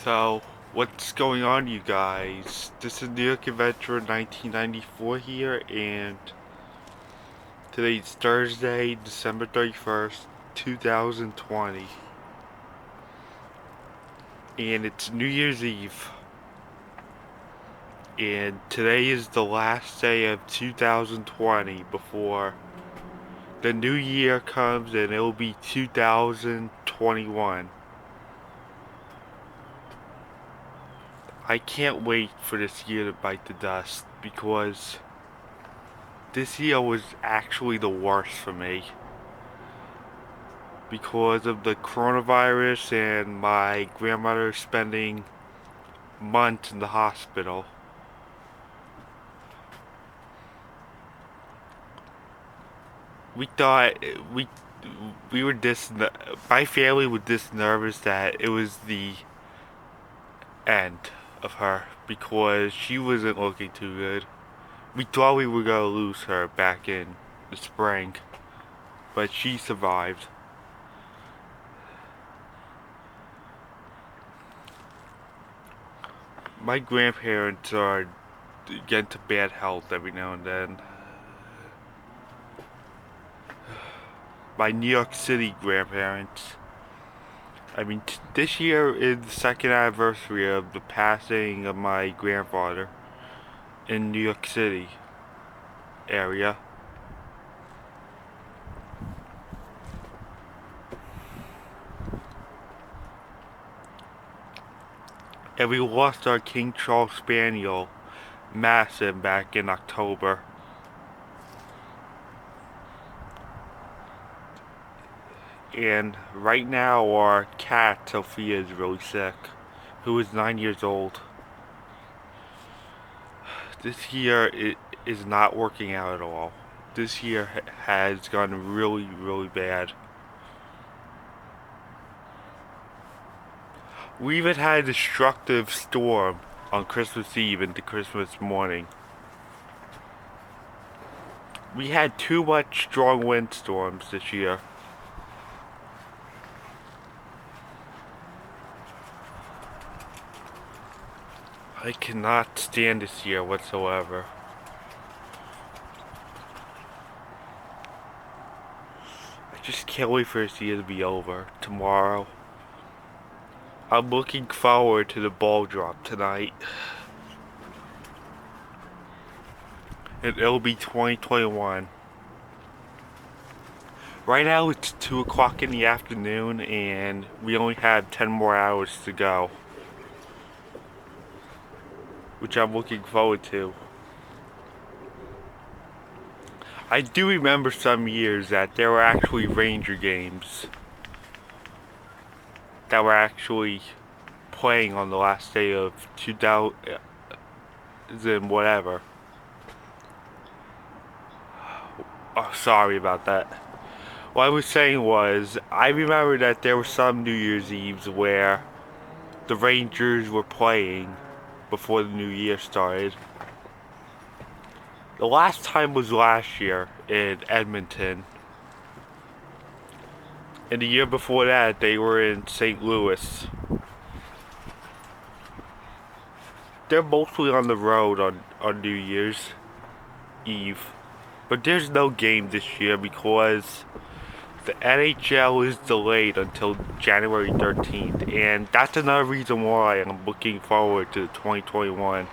So, what's going on, you guys? This is New York Adventure 1994 here, and today's Thursday, December 31st, 2020. And it's New Year's Eve. And today is the last day of 2020 before the new year comes, and it'll be 2021. I can't wait for this year to bite the dust because this year was actually the worst for me because of the coronavirus and my grandmother spending months in the hospital. We thought we we were my family was this nervous that it was the end of her because she wasn't looking too good. We thought we were gonna lose her back in the spring, but she survived. My grandparents are get into bad health every now and then. My New York City grandparents. I mean, this year is the second anniversary of the passing of my grandfather in New York City area. And we lost our King Charles Spaniel, Masson, back in October. And right now our cat, Sophia, is really sick, who is 9 years old. This year it is not working out at all. This year has gone really, really bad. We even had a destructive storm on Christmas Eve into Christmas morning. We had too much strong windstorms this year. I cannot stand this year whatsoever. I just can't wait for this year to be over tomorrow. I'm looking forward to the ball drop tonight. And it'll be 2021. Right now it's 2 o'clock in the afternoon and we only have 10 more hours to go, which I'm looking forward to. I do remember some years that there were actually Ranger games that were actually playing on the last day of 2000 whatever. Oh, sorry about that. What I was saying was, I remember that there were some New Year's Eves where the Rangers were playing before the new year started. The last time was last year in Edmonton. And the year before that, they were in St. Louis. They're mostly on the road on New Year's Eve. But there's no game this year because the NHL is delayed until January 13th. And that's another reason why I'm looking forward to 2021.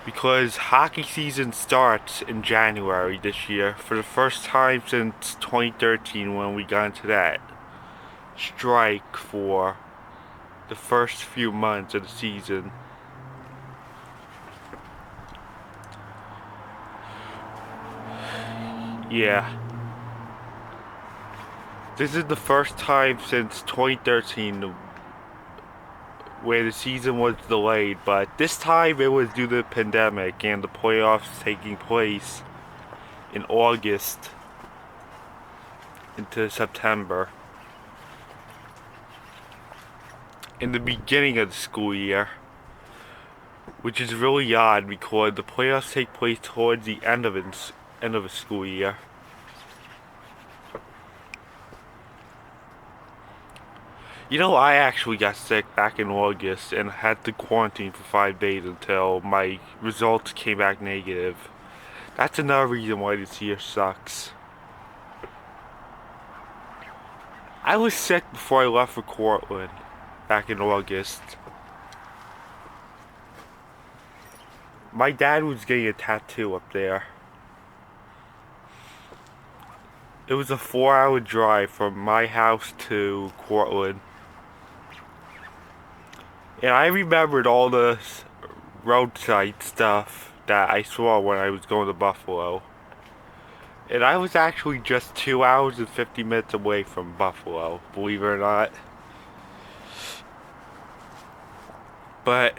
Because hockey season starts in January this year for the first time since 2013 when we got into that strike for the first few months of the season. Yeah. This is the first time since 2013 where the season was delayed, but this time it was due to the pandemic and the playoffs taking place in August into September. In the beginning of the school year, which is really odd because the playoffs take place towards the end of a school year. You know, I actually got sick back in August and had to quarantine for 5 days until my results came back negative. That's another reason why this year sucks. I was sick before I left for Cortland back in August. My dad was getting a tattoo up there. It was a 4-hour drive from my house to Cortland. And I remembered all the roadside stuff that I saw when I was going to Buffalo. And I was actually just 2 hours and 50 minutes away from Buffalo, believe it or not. But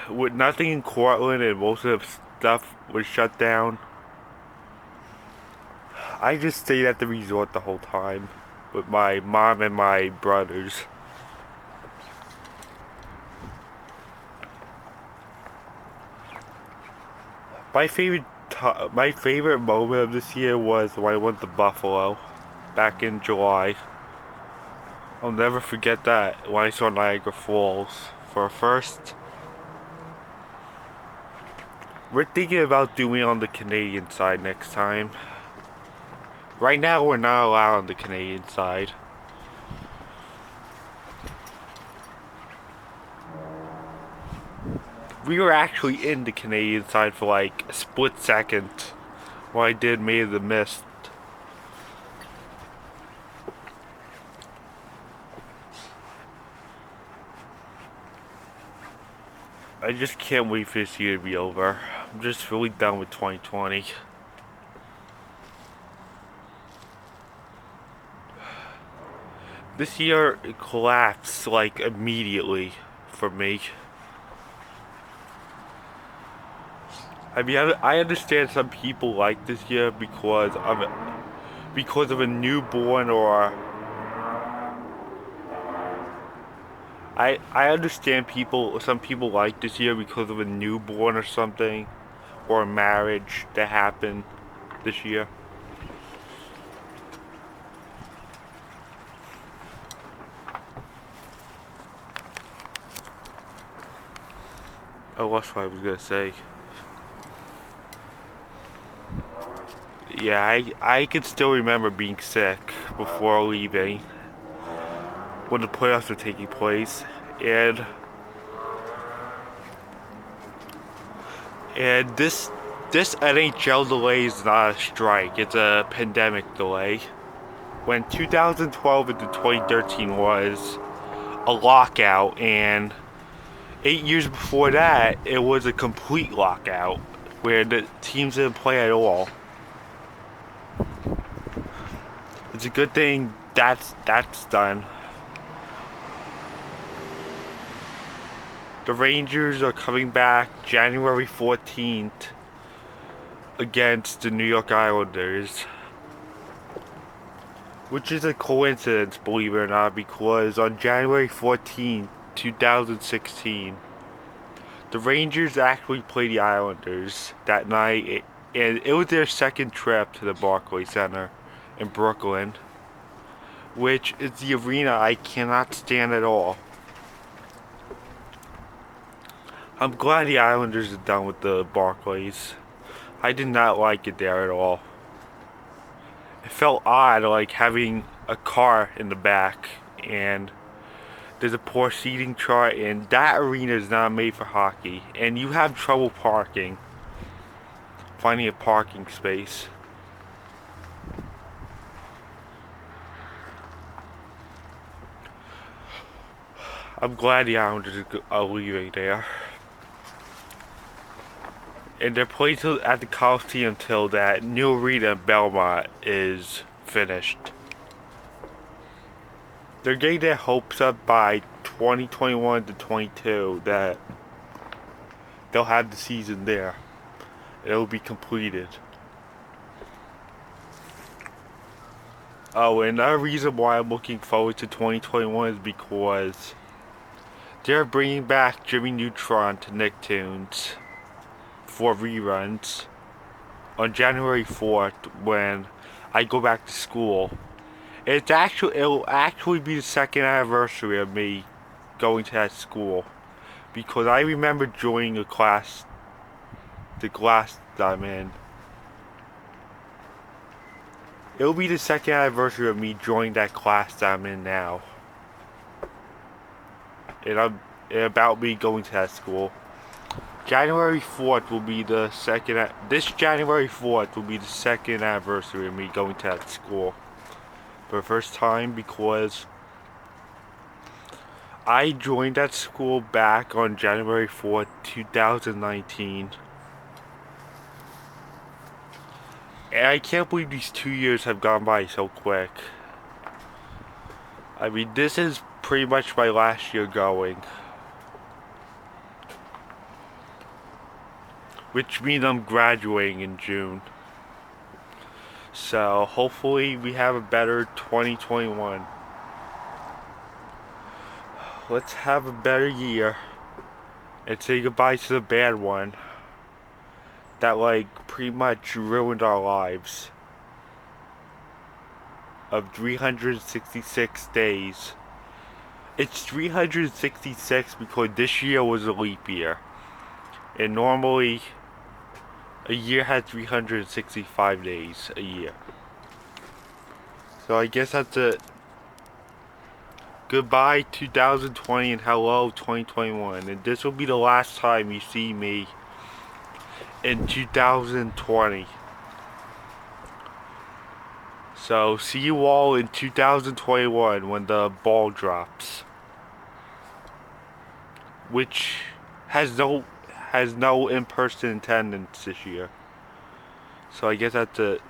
with nothing in Cortland and most of the stuff was shut down, I just stayed at the resort the whole time with my mom and my brothers. My favorite my favorite moment of this year was when I went to Buffalo back in July. I'll never forget that when I saw Niagara Falls for a first. We're thinking about doing it on the Canadian side next time. Right now we're not allowed on the Canadian side. We were actually in the Canadian side for like a split second when I did Maid of the Mist. I just can't wait for this year to be over. I'm just really done with 2020. This year it collapsed like immediately for me. I mean, I understand some people like this year because of a newborn or I understand some people like this year because of a newborn or something or a marriage that happened this year. Oh, that's what I was gonna say. Yeah, I can still remember being sick before leaving when the playoffs were taking place, and this NHL delay is not a strike; it's a pandemic delay. When 2012 into 2013 was a lockout, and 8 years before that, it was a complete lockout where the teams didn't play at all. It's a good thing that's done. The Rangers are coming back January 14th against the New York Islanders. Which is a coincidence, believe it or not, because on January 14th, 2016, the Rangers actually played the Islanders that night, and it was their second trip to the Barclays Center in Brooklyn, which is the arena I cannot stand at all. I'm glad the Islanders are done with the Barclays. I did not like it there at all. It felt odd, like having a car in the back, and there's a poor seating chart, and that arena is not made for hockey, and you have trouble finding a parking space. I'm glad the Islanders are leaving there. And they're playing at the Coliseum until that new arena in Belmont is finished. They're getting their hopes up by 2021 to 22 that they'll have the season there. It'll be completed. Oh, and another reason why I'm looking forward to 2021 is because they're bringing back Jimmy Neutron to Nicktoons for reruns on January 4th when I go back to school. It'll actually be the second anniversary of me going to that school, because I remember joining the class that I'm in. It'll be the second anniversary of me joining that class that I'm in now. And about me going to that school. January 4th will be the second. This January 4th will be the second anniversary of me going to that school for the first time, because I joined that school back on January 4th, 2019. And I can't believe these 2 years have gone by so quick. I mean, this is pretty much my last year going. Which means I'm graduating in June. So hopefully we have a better 2021. Let's have a better year and say goodbye to the bad one that like pretty much ruined our lives of 366 days. It's 366 because this year was a leap year, and normally a year had 365 days a year. So I guess that's it. Goodbye 2020 and hello 2021. And this will be the last time you see me in 2020. So see you all in 2021 when the ball drops. Which has no in-person attendance this year. So I guess that's it.